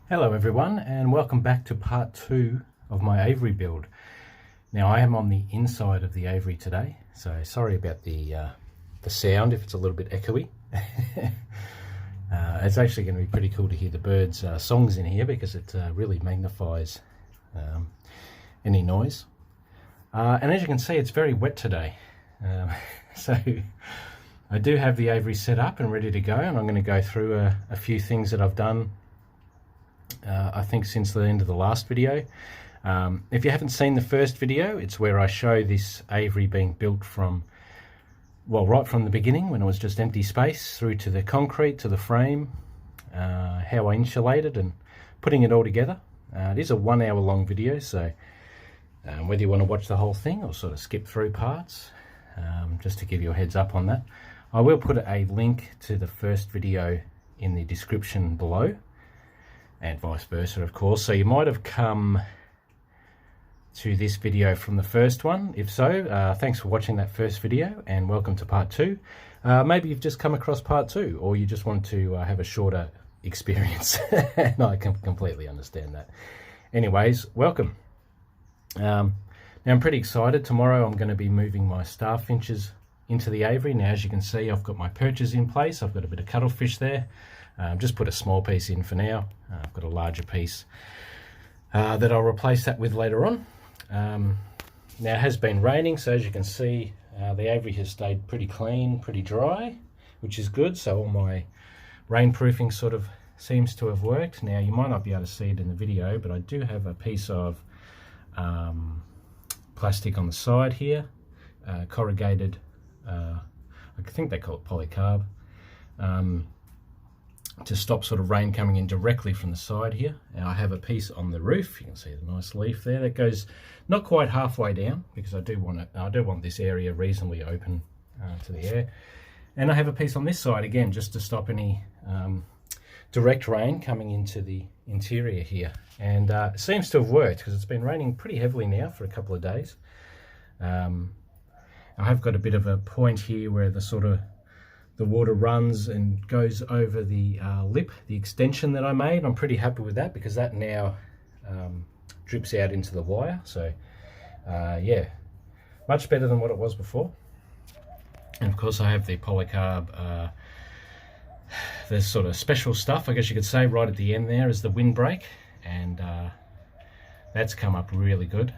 Hello everyone, and welcome back to part 2 of my aviary build. Now I am on the inside of the aviary today, so sorry about the sound if it's a little bit echoey. It's actually going to be pretty cool to hear the birds' songs in here because it really magnifies any noise. And as you can see, it's very wet today. So I do have the aviary set up and ready to go, and I'm going to go through a few things that I've done I think since the end of the last video. If you haven't seen the first video, it's where I show this aviary being built from, well, right from the beginning when it was just empty space through to the concrete, to the frame, how I insulated and putting it all together. It is a 1 hour long video, so whether you want to watch the whole thing or sort of skip through parts, just to give you a heads up on that. I will put a link to the first video in the description below, and vice versa, of course. So you might have come to this video from the first one. If so, thanks for watching that first video and welcome to part 2. Maybe you've just come across part 2, or you just want to have a shorter experience. And I can completely understand that. Anyways, welcome. Now I'm pretty excited. Tomorrow I'm going to be moving my star finches into the aviary. Now as you can see, I've got my perches in place. I've got a bit of cuttlefish there. Just put a small piece in for now. I've got a larger piece that I'll replace that with later on. Now it has been raining, so as you can see, the aviary has stayed pretty clean, pretty dry, which is good. So all my rainproofing sort of seems to have worked. Now you might not be able to see it in the video, but I do have a piece of plastic on the side here, corrugated, I think they call it polycarb, to stop sort of rain coming in directly from the side here. And I have a piece on the roof. You can see the nice leaf there that goes not quite halfway down, because I do want this area reasonably open to the air. And I have a piece on this side again, just to stop any direct rain coming into the interior here. And it seems to have worked, because it's been raining pretty heavily now for a couple of days. I have got a bit of a point here where the water runs and goes over the lip, the extension that I made. I'm pretty happy with that, because that now drips out into the wire. So yeah, much better than what it was before. And of course I have the polycarb, there's sort of special stuff, I guess you could say, right at the end there is the windbreak, and that's come up really good.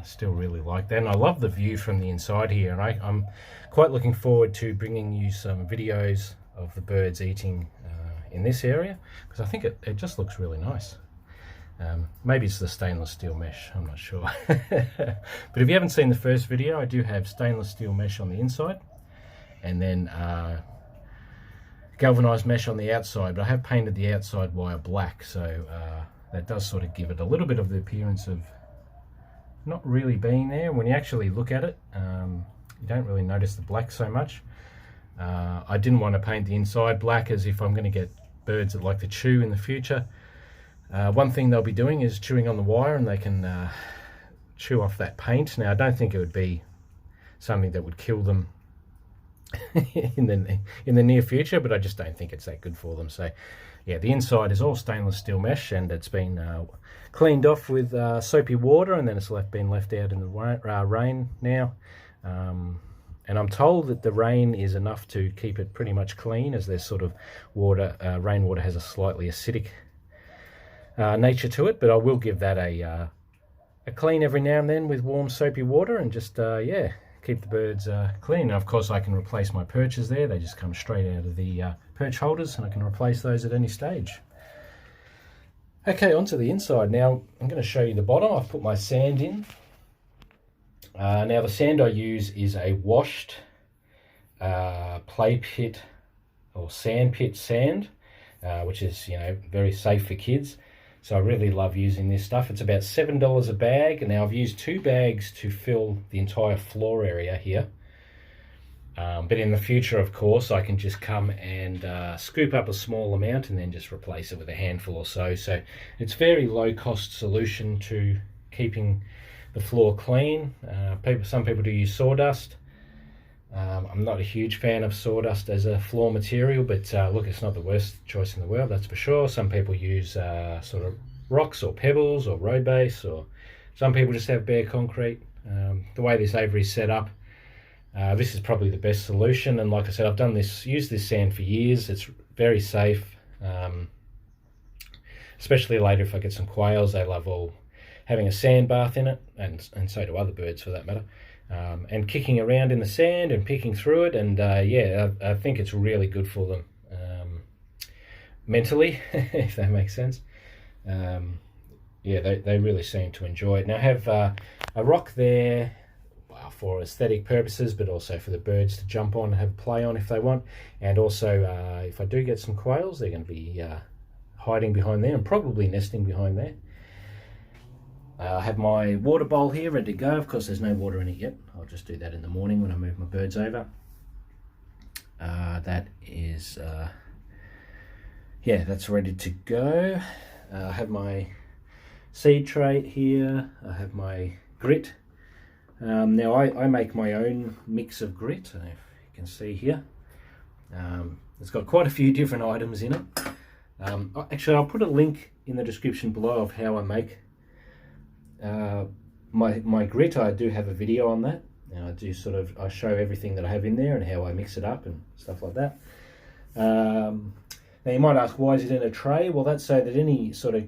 Still really like that, and I love the view from the inside here, and I'm quite looking forward to bringing you some videos of the birds eating in this area, because I think it just looks really nice. Maybe it's the stainless steel mesh, I'm not sure. But if you haven't seen the first video, I do have stainless steel mesh on the inside, and then galvanized mesh on the outside, but I have painted the outside wire black, so that does sort of give it a little bit of the appearance of not really being there. When you actually look at it, you don't really notice the black so much. I didn't want to paint the inside black, as if I'm going to get birds that like to chew in the future. One thing they'll be doing is chewing on the wire, and they can chew off that paint. Now I don't think it would be something that would kill them in the near future, but I just don't think it's that good for them. So yeah, the inside is all stainless steel mesh, and it's been cleaned off with soapy water, and then it's been left out in the rain now. And I'm told that the rain is enough to keep it pretty much clean, as there's sort of rainwater has a slightly acidic nature to it, but I will give that a clean every now and then with warm soapy water, and just yeah, keep the birds clean. Now of course I can replace my perches there. They just come straight out of the perch holders, and I can replace those at any stage. Okay, onto the inside. Now I'm going to show you the bottom. I've put my sand in. Now the sand I use is a washed play pit or sand pit sand, which is, you know, very safe for kids. So I really love using this stuff. It's about $7 a bag, and now I've used 2 bags to fill the entire floor area here. But in the future, of course, I can just come and scoop up a small amount and then just replace it with a handful or so. So it's very low cost solution to keeping the floor clean. Some people do use sawdust. I'm not a huge fan of sawdust as a floor material, but look, it's not the worst choice in the world, that's for sure. Some people use sort of rocks or pebbles or road base, or some people just have bare concrete. The way this aviary is set up, this is probably the best solution. And like I said, I've used this sand for years. It's very safe, especially later if I get some quails. They love all having a sand bath in it, and so do other birds for that matter. And kicking around in the sand and picking through it, and yeah, I think it's really good for them mentally, if that makes sense. Yeah, they really seem to enjoy it. Now I have a rock there, well, for aesthetic purposes, but also for the birds to jump on and have a play on if they want. And also, if I do get some quails, they're going to be hiding behind there and probably nesting behind there. I have my water bowl here ready to go. Of course, there's no water in it yet. I'll just do that in the morning when I move my birds over. That is, yeah, that's ready to go. I have my seed tray here. I have my grit. Now I make my own mix of grit, if you can see here. It's got quite a few different items in it. Actually, I'll put a link in the description below of how I make my grit. I do have a video on that, and I show everything that I have in there and how I mix it up and stuff like that. Now you might ask, why is it in a tray? Well, that's so that any sort of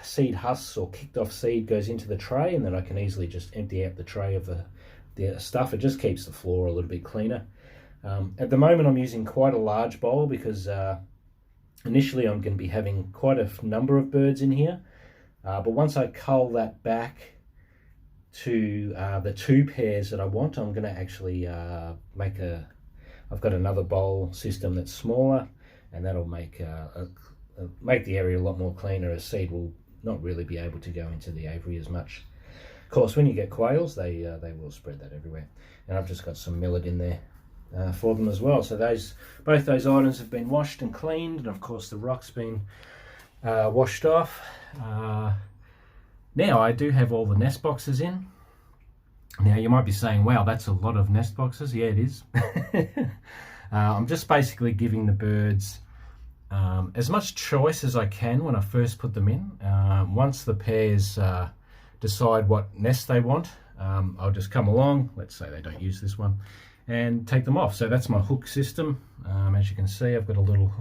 seed husks or kicked off seed goes into the tray, and then I can easily just empty out the tray of the stuff. It just keeps the floor a little bit cleaner. At the moment I'm using quite a large bowl because initially I'm going to be having quite a number of birds in here. But once I cull that back to the 2 pairs that I want, I'm going to actually I've got another bowl system that's smaller, and that'll make the area a lot more cleaner, as seed will not really be able to go into the aviary as much. Of course, when you get quails, they will spread that everywhere. And I've just got some millet in there for them as well. So both those items have been washed and cleaned, and of course the rock's been washed off. Now I do have all the nest boxes in. Now you might be saying, wow, that's a lot of nest boxes. Yeah, it is. I'm just basically giving the birds as much choice as I can when I first put them in. Once the pairs decide what nest they want, I'll just come along, let's say they don't use this one, and take them off. So that's my hook system. As you can see, I've got a little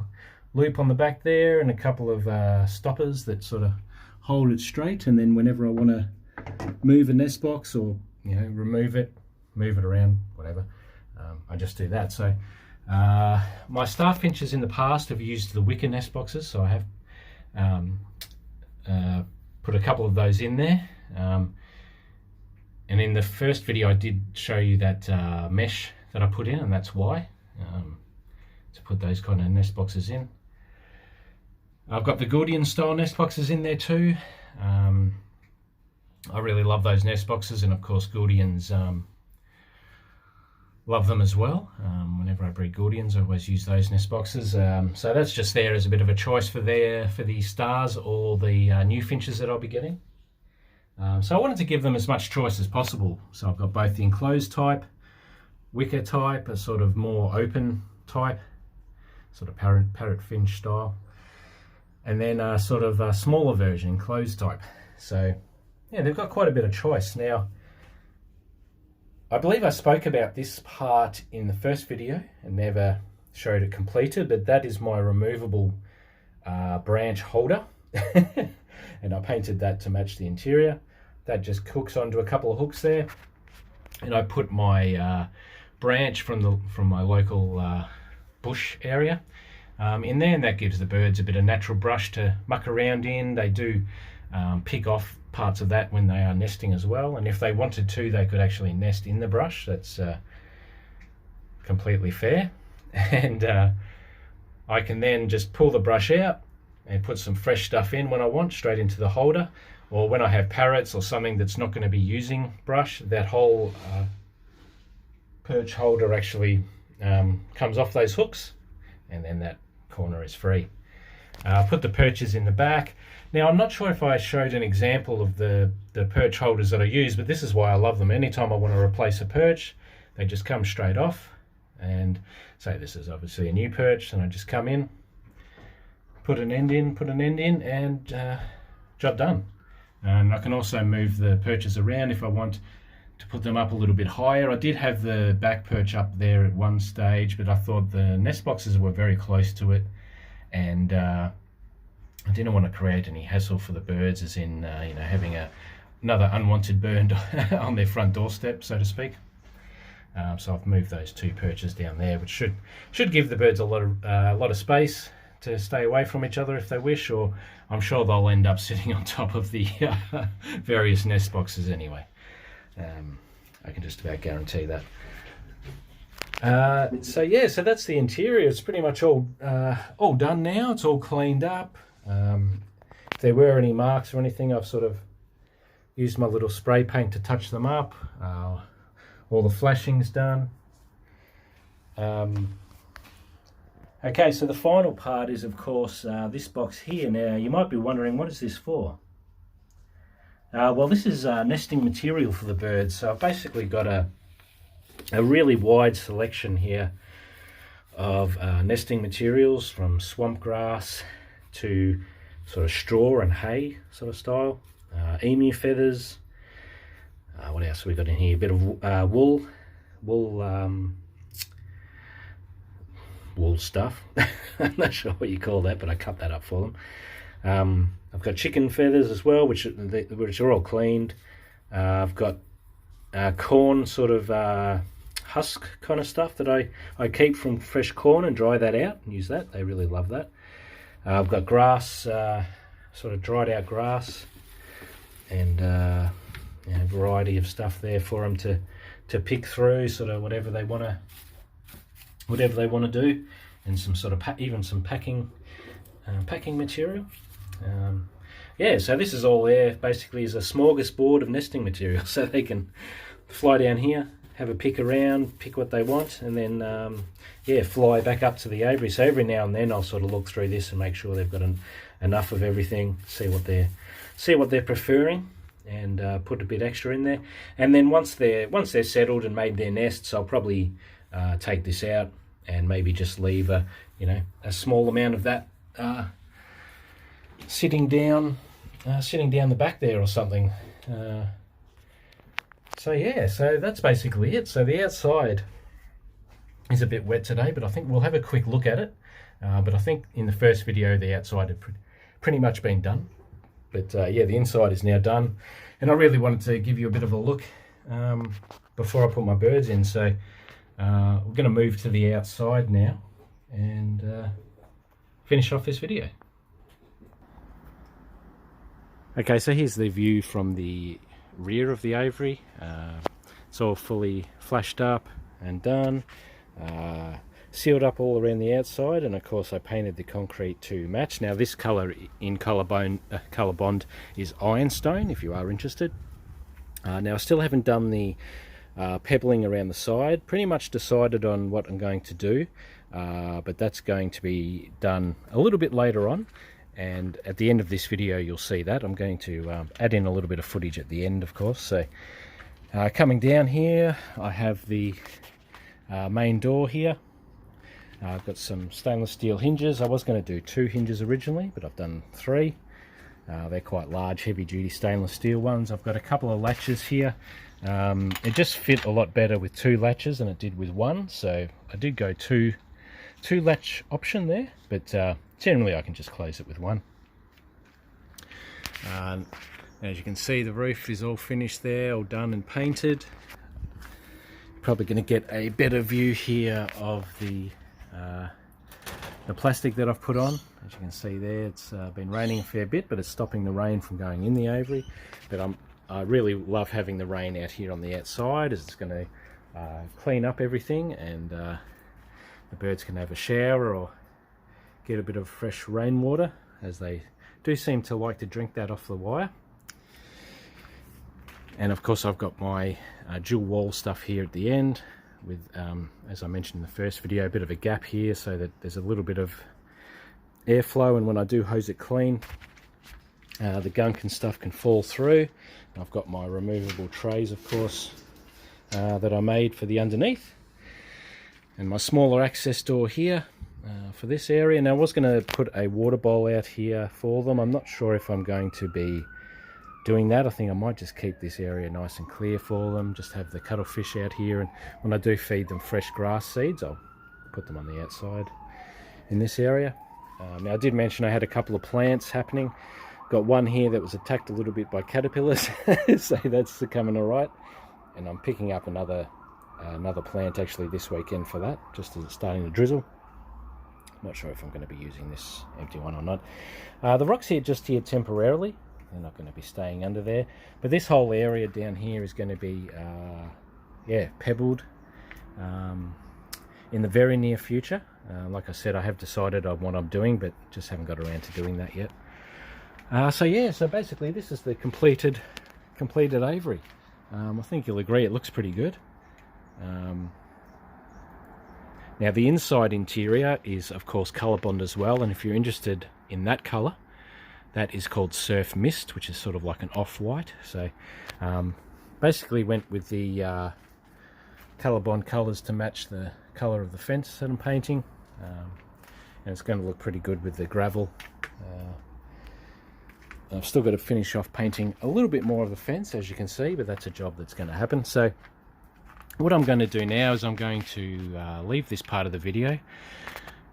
loop on the back there and a couple of stoppers that sort of hold it straight, and then whenever I want to move a nest box or remove it, move it around, whatever, I just do that. So my star finches in the past have used the wicker nest boxes, so I have put a couple of those in there, and in the first video I did show you that mesh that I put in, and that's why, to put those kind of nest boxes in. I've got the Gordian style nest boxes in there too. I really love those nest boxes, and of course Gordians love them as well. Whenever I breed Gordians, I always use those nest boxes. So that's just there as a bit of a choice for the stars or the new finches that I'll be getting. So I wanted to give them as much choice as possible. So I've got both the enclosed type, wicker type, a sort of more open type, sort of parrot finch style, and then a sort of a smaller version, enclosed type. So yeah, they've got quite a bit of choice. Now, I believe I spoke about this part in the first video and never showed it completed, but that is my removable branch holder. And I painted that to match the interior. That just hooks onto a couple of hooks there, and I put my branch from my local bush area in there, and that gives the birds a bit of natural brush to muck around in. They do pick off parts of that when they are nesting as well, and if they wanted to, they could actually nest in the brush. That's completely fair. And I can then just pull the brush out and put some fresh stuff in when I want, straight into the holder. Or when I have parrots or something that's not going to be using brush, that whole perch holder actually comes off those hooks, and then that corner is free. Put the perches in the back. Now, I'm not sure if I showed an example of the perch holders that I use, but this is why I love them. Anytime I want to replace a perch, they just come straight off. And say this is obviously a new perch, and I just come in, put an end in, and job done. And I can also move the perches around if I want to put them up a little bit higher. I did have the back perch up there at one stage, but I thought the nest boxes were very close to it, and I didn't want to create any hassle for the birds, as in you know, having another unwanted bird on their front doorstep, so to speak. So I've moved those two perches down there, which should give the birds a lot of space to stay away from each other if they wish, or I'm sure they'll end up sitting on top of the various nest boxes anyway. I can just about guarantee that. So yeah, so that's the interior. It's pretty much all done now. It's all cleaned up. If there were any marks or anything, I've sort of used my little spray paint to touch them up. All the flashing's done. Okay, so the final part is, of course, this box here. Now, you might be wondering, what is this for? Well, this is nesting material for the birds. So I've basically got a really wide selection here of nesting materials, from swamp grass to sort of straw and hay sort of style, emu feathers. What else have we got in here? A bit of wool stuff. I'm not sure what you call that, but I cut that up for them. I've got chicken feathers as well, which are all cleaned. I've got corn sort of husk kind of stuff that I keep from fresh corn and dry that out and use that. They really love that. I've got grass, sort of dried out grass, and a variety of stuff there for them to pick through, sort of whatever they want to do, and some sort of even some packing material. Yeah, so this is all there basically is a smorgasbord of nesting material, so they can fly down here, have a pick around, pick what they want, and then yeah, fly back up to the aviary. So every now and then I'll sort of look through this and make sure they've got enough of everything, see what they're preferring, and put a bit extra in there. And then once they're settled and made their nests, I'll probably take this out and maybe just leave a small amount of that sitting down the back there or something. So yeah, so that's basically it. So the outside is a bit wet today, but I think we'll have a quick look at it. But I think in the first video the outside had pretty much been done. But yeah, the inside is now done, and I really wanted to give you a bit of a look before I put my birds in. So we're going to move to the outside now and finish off this video. Okay, so here's the view from the rear of the aviary. It's all fully flashed up and done, sealed up all around the outside, and of course I painted the concrete to match. Now this colour in Colour Bond is ironstone, if you are interested. Now I still haven't done the pebbling around the side. Pretty much decided on what I'm going to do, but that's going to be done a little bit later on, and at the end of this video you'll see that. I'm going to add in a little bit of footage at the end, of course. So coming down here I have the main door here. I've got some stainless steel hinges. I was going to do 2 hinges originally, but I've done 3. They're quite large, heavy duty stainless steel ones. I've got a couple of latches here. It just fit a lot better with 2 latches than it did with 1, so I did go two latch option there, but generally I can just close it with 1. As you can see, the roof is all finished there, all done and painted. Probably going to get a better view here of the plastic that I've put on. As you can see there, it's been raining a fair bit, but it's stopping the rain from going in the aviary. But I really love having the rain out here on the outside, as it's going to clean up everything, and the birds can have a shower or get a bit of fresh rainwater, as they do seem to like to drink that off the wire. And of course I've got my dual wall stuff here at the end with, as I mentioned in the first video, a bit of a gap here so that there's a little bit of airflow, and when I do hose it clean, the gunk and stuff can fall through. I've got my removable trays, of course, that I made for the underneath. And my smaller access door here for this area. Now I was going to put a water bowl out here for them. I'm not sure if I'm going to be doing that. I think I might just keep this area nice and clear for them, just have the cuttlefish out here, and when I do feed them fresh grass seeds, I'll put them on the outside in this area. Now I did mention I had a couple of plants happening. Got one here that was attacked a little bit by caterpillars, so that's coming all right. And I'm picking up another plant actually this weekend for that, just as it's starting to drizzle. Not sure if I'm going to be using this empty one or not. The rocks here just here temporarily. They're not going to be staying under there. But this whole area down here is going to be, pebbled in the very near future. Like I said, I have decided on what I'm doing, but just haven't got around to doing that yet. So basically this is the completed aviary. I think you'll agree it looks pretty good. Now the inside interior is of course colour bond as well, and if you're interested in that colour, that is called Surf Mist, which is sort of like an off-white. So basically went with the colour bond colours to match the colour of the fence that I'm painting, and it's going to look pretty good with the gravel. I've still got to finish off painting a little bit more of the fence, as you can see, but that's a job that's going to happen. So what I'm going to do now is I'm going to leave this part of the video. I'm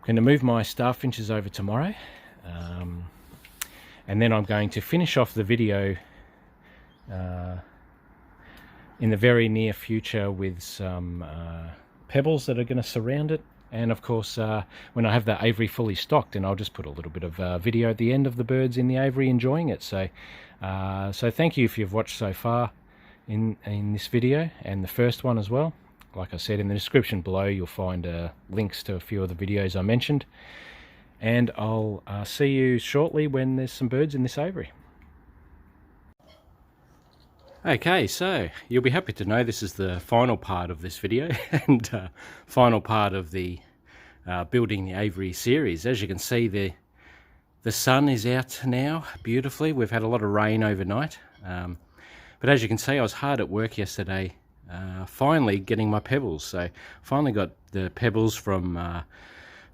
going to move my star finches over tomorrow, and then I'm going to finish off the video in the very near future with some pebbles that are going to surround it. And of course, when I have the aviary fully stocked, then I'll just put a little bit of video at the end of the birds in the aviary enjoying it. So thank you if you've watched so far in this video, and the first one as well. Like I said, in the description below you'll find links to a few of the videos I mentioned, and I'll see you shortly when there's some birds in this aviary. Okay, so you'll be happy to know this is the final part of this video and final part of the building the aviary series. As you can see, the sun is out now beautifully. We've had a lot of rain overnight, but as you can see, I was hard at work yesterday finally getting my pebbles. So finally got the pebbles from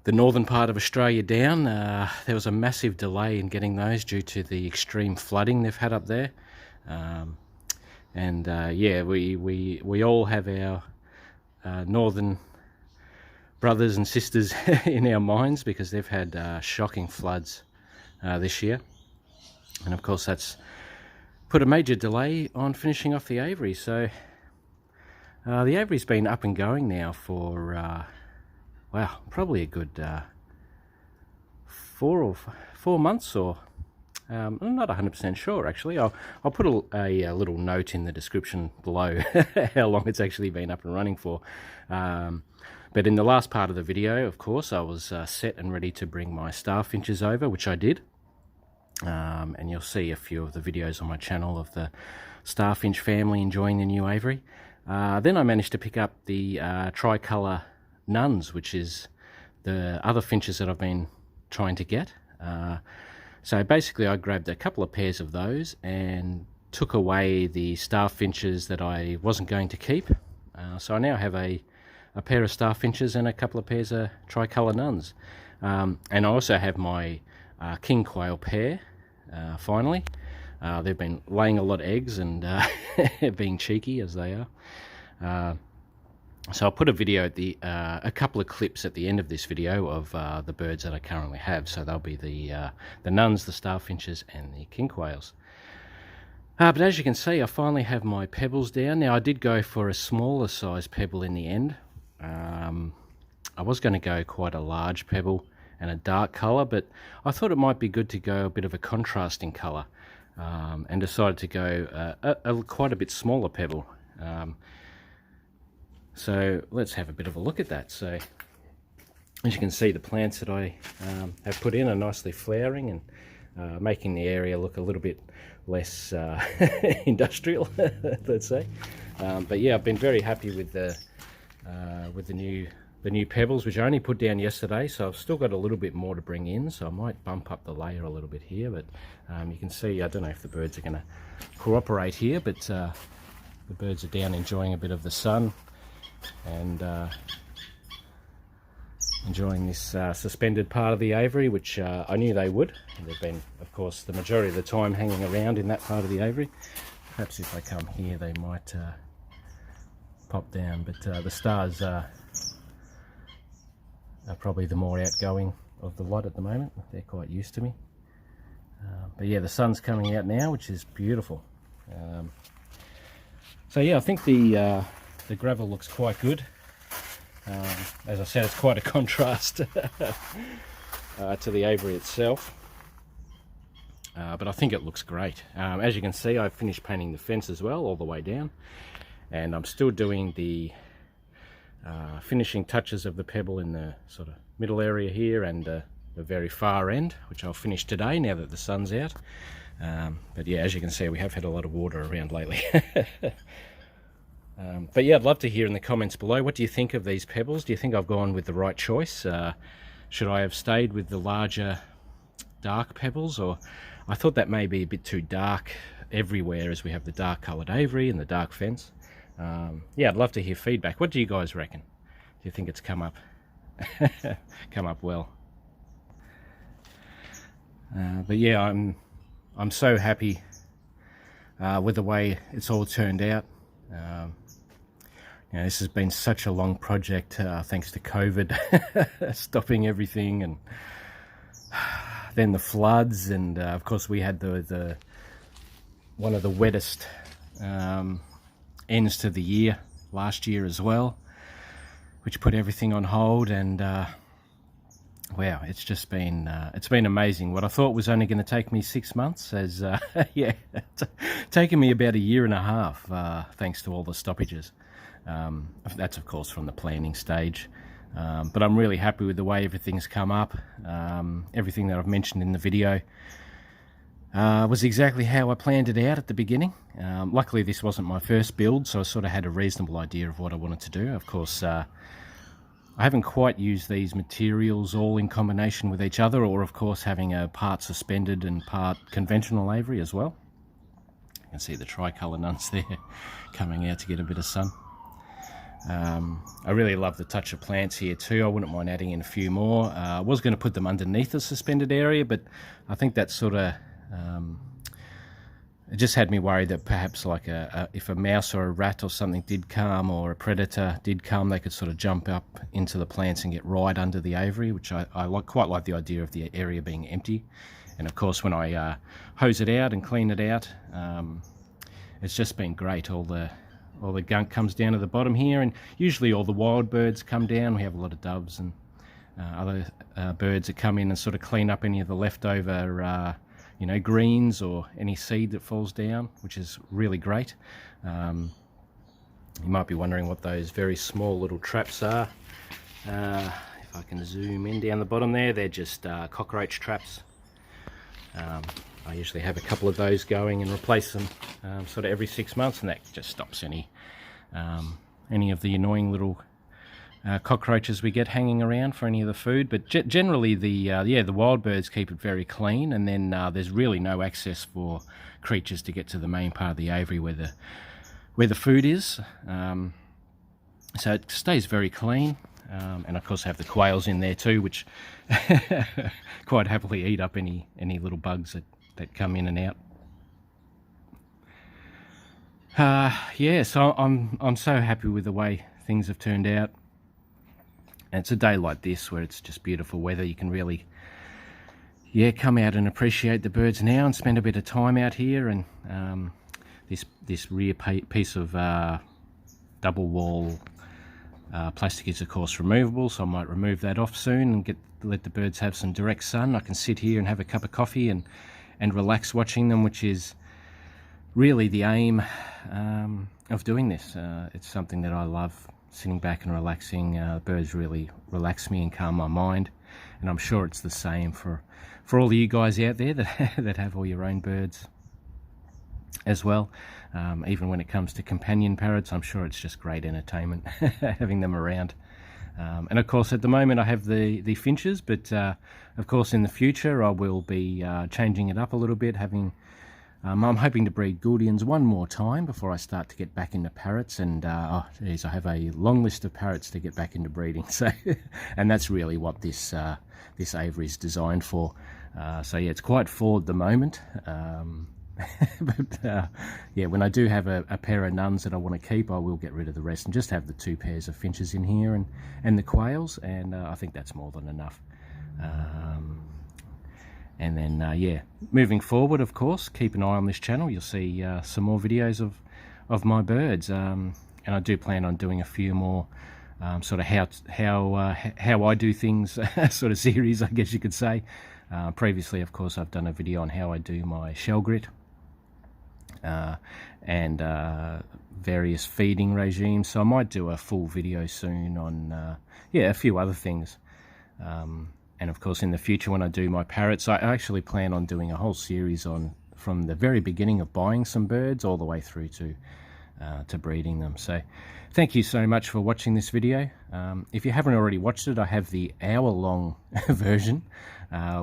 the northern part of Australia down. There was a massive delay in getting those due to the extreme flooding they've had up there. We all have our northern brothers and sisters in our minds, because they've had shocking floods this year, and of course that's put a major delay on finishing off the aviary. So the aviary's been up and going now for probably a good 4 months, or I'm not 100% sure actually. I'll put a little note in the description below how long it's actually been up and running for. But in the last part of the video, of course, I was set and ready to bring my star finches over, which I did. And you'll see a few of the videos on my channel of the star finch family enjoying the new aviary. Then I managed to pick up the tricolour nuns, which is the other finches that I've been trying to get. So basically I grabbed a couple of pairs of those and took away the star finches that I wasn't going to keep. So I now have a pair of star finches and a couple of pairs of tricolour nuns. And I also have my king quail pair, finally. They've been laying a lot of eggs and being cheeky as they are. So I'll put a video at a couple of clips at the end of this video of the birds that I currently have. So they'll be the nuns, the star finches, and the king quails. But as you can see, I finally have my pebbles down. Now I did go for a smaller size pebble in the end. I was going to go quite a large pebble and a dark colour, but I thought it might be good to go a bit of a contrasting colour, and decided to go quite a bit smaller pebble. So let's have a bit of a look at that. So as you can see, the plants that I have put in are nicely flowering and making the area look a little bit less industrial, let's say. But yeah, I've been very happy with the new pebbles, which I only put down yesterday, so I've still got a little bit more to bring in, so I might bump up the layer a little bit here. But you can see, I don't know if the birds are going to cooperate here, but the birds are down enjoying a bit of the sun, and enjoying this suspended part of the aviary, which I knew they would. They've been, of course, the majority of the time hanging around in that part of the aviary. Perhaps if they come here they might pop down, but the stars are probably the more outgoing of the lot at the moment. They're quite used to me. But yeah, the sun's coming out now, which is beautiful. So yeah, I think the gravel looks quite good. As I said, it's quite a contrast to the aviary itself. But I think it looks great. As you can see, I've finished painting the fence as well, all the way down. And I'm still doing the finishing touches of the pebble in the sort of middle area here and the very far end, which I'll finish today now that the sun's out. But yeah, as you can see, we have had a lot of water around lately. But yeah, I'd love to hear in the comments below, what do you think of these pebbles? Do you think I've gone with the right choice? Should I have stayed with the larger dark pebbles? Or I thought that may be a bit too dark everywhere, as we have the dark coloured aviary and the dark fence. Yeah, I'd love to hear feedback. What do you guys reckon? Do you think it's come up well? But yeah, I'm so happy with the way it's all turned out. You know, this has been such a long project, thanks to COVID stopping everything, and then the floods, and of course we had the one of the wettest ends to the year last year as well, which put everything on hold. And wow, it's just been amazing. What I thought was only going to take me 6 months has yeah, taken me about 1.5 years, thanks to all the stoppages. That's of course from the planning stage, but I'm really happy with the way everything's come up. Everything that I've mentioned in the video was exactly how I planned it out at the beginning. Luckily this wasn't my first build, so I sort of had a reasonable idea of what I wanted to do. Of course, I haven't quite used these materials all in combination with each other, or of course having a part suspended and part conventional aviary as well. You can see the tricolour nuns there coming out to get a bit of sun. I really love the touch of plants here too. I wouldn't mind adding in a few more. I was going to put them underneath the suspended area, but I think that sort of it just had me worried that perhaps like if a mouse or a rat or something did come, or a predator did come, they could sort of jump up into the plants and get right under the aviary, which I quite like the idea of the area being empty. And of course when I hose it out and clean it out, it's just been great. All the gunk comes down to the bottom here, and usually all the wild birds come down. We have a lot of doves and other birds that come in and sort of clean up any of the leftover you know, greens or any seed that falls down, which is really great. You might be wondering what those very small little traps are. If I can zoom in down the bottom there, they're just cockroach traps. I usually have a couple of those going and replace them sort of every 6 months, and that just stops any of the annoying little cockroaches we get hanging around for any of the food. But generally the wild birds keep it very clean, and then there's really no access for creatures to get to the main part of the aviary where the food is. So it stays very clean. And of course I have the quails in there too, which quite happily eat up any little bugs that come in and out. Yeah, so I'm so happy with the way things have turned out. And it's a day like this where it's just beautiful weather. You can really, yeah, come out and appreciate the birds now and spend a bit of time out here. And this rear piece of double wall plastic is of course removable, so I might remove that off soon and let the birds have some direct sun. I can sit here and have a cup of coffee and relax watching them, which is really the aim of doing this. It's something that I love, sitting back and relaxing. Birds really relax me and calm my mind, and I'm sure it's the same for all of you guys out there that have all your own birds as well. Even when it comes to companion parrots, I'm sure it's just great entertainment having them around. And of course at the moment I have the finches, but of course in the future I will be changing it up a little bit, having I'm hoping to breed Gouldians one more time before I start to get back into parrots, and oh geez, I have a long list of parrots to get back into breeding. So, and that's really what this this aviary is designed for. So yeah, it's quite full at the moment. But yeah, when I do have a pair of nuns that I want to keep, I will get rid of the rest and just have the 2 pairs of finches in here and the quails, and I think that's more than enough. And then yeah, moving forward, of course, keep an eye on this channel. You'll see some more videos of my birds, and I do plan on doing a few more sort of how I do things sort of series, I guess you could say. Previously, of course, I've done a video on how I do my Shellgrit and various feeding regimes, so I might do a full video soon on yeah, a few other things. And of course, in the future, when I do my parrots, I actually plan on doing a whole series on from the very beginning of buying some birds all the way through to breeding them. So thank you so much for watching this video. If you haven't already watched it, I have the hour-long version,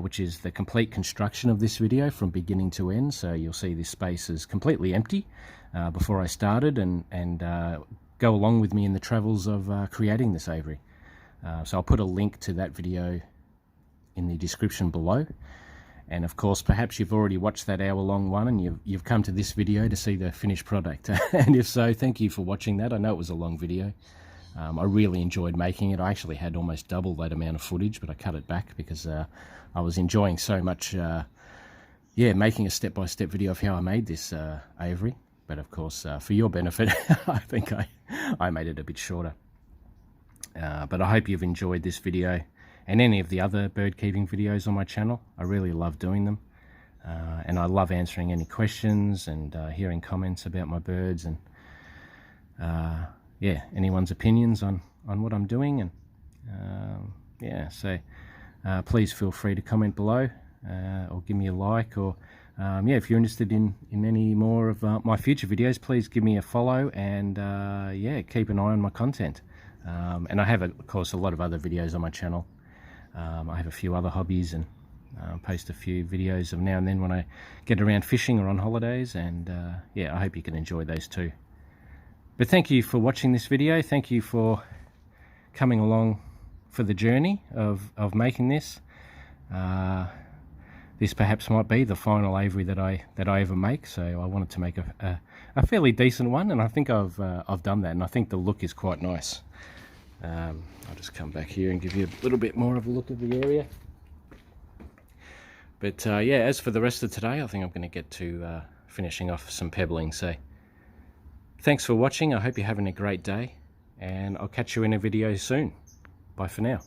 which is the complete construction of this video from beginning to end. So you'll see this space is completely empty before I started, and go along with me in the travels of creating this aviary. So I'll put a link to that video in the description below. And of course, perhaps you've already watched that hour-long one and you've come to this video to see the finished product. And if so, thank you for watching that. I know it was a long video. I really enjoyed making it. I actually had almost double that amount of footage, but I cut it back because I was enjoying so much, yeah, making a step-by-step video of how I made this aviary. But of course, for your benefit, I think I made it a bit shorter. But I hope you've enjoyed this video and any of the other bird keeping videos on my channel. I really love doing them, and I love answering any questions and hearing comments about my birds, and yeah, anyone's opinions on what I'm doing. And yeah, so please feel free to comment below, or give me a like, or yeah, if you're interested in any more of my future videos, please give me a follow, and yeah, keep an eye on my content. And I have, of course, a lot of other videos on my channel. I have a few other hobbies, and post a few videos of now and then when I get around fishing or on holidays, and yeah, I hope you can enjoy those too. But thank you for watching this video. Thank you for coming along for the journey of making this. This perhaps might be the final aviary that I ever make, so I wanted to make a fairly decent one, and I think I've done that, and I think the look is quite nice. I'll just come back here and give you a little bit more of a look at the area. But yeah, as for the rest of today, I think I'm going to get to finishing off some pebbling. So thanks for watching. I hope you're having a great day, and I'll catch you in a video soon. Bye for now.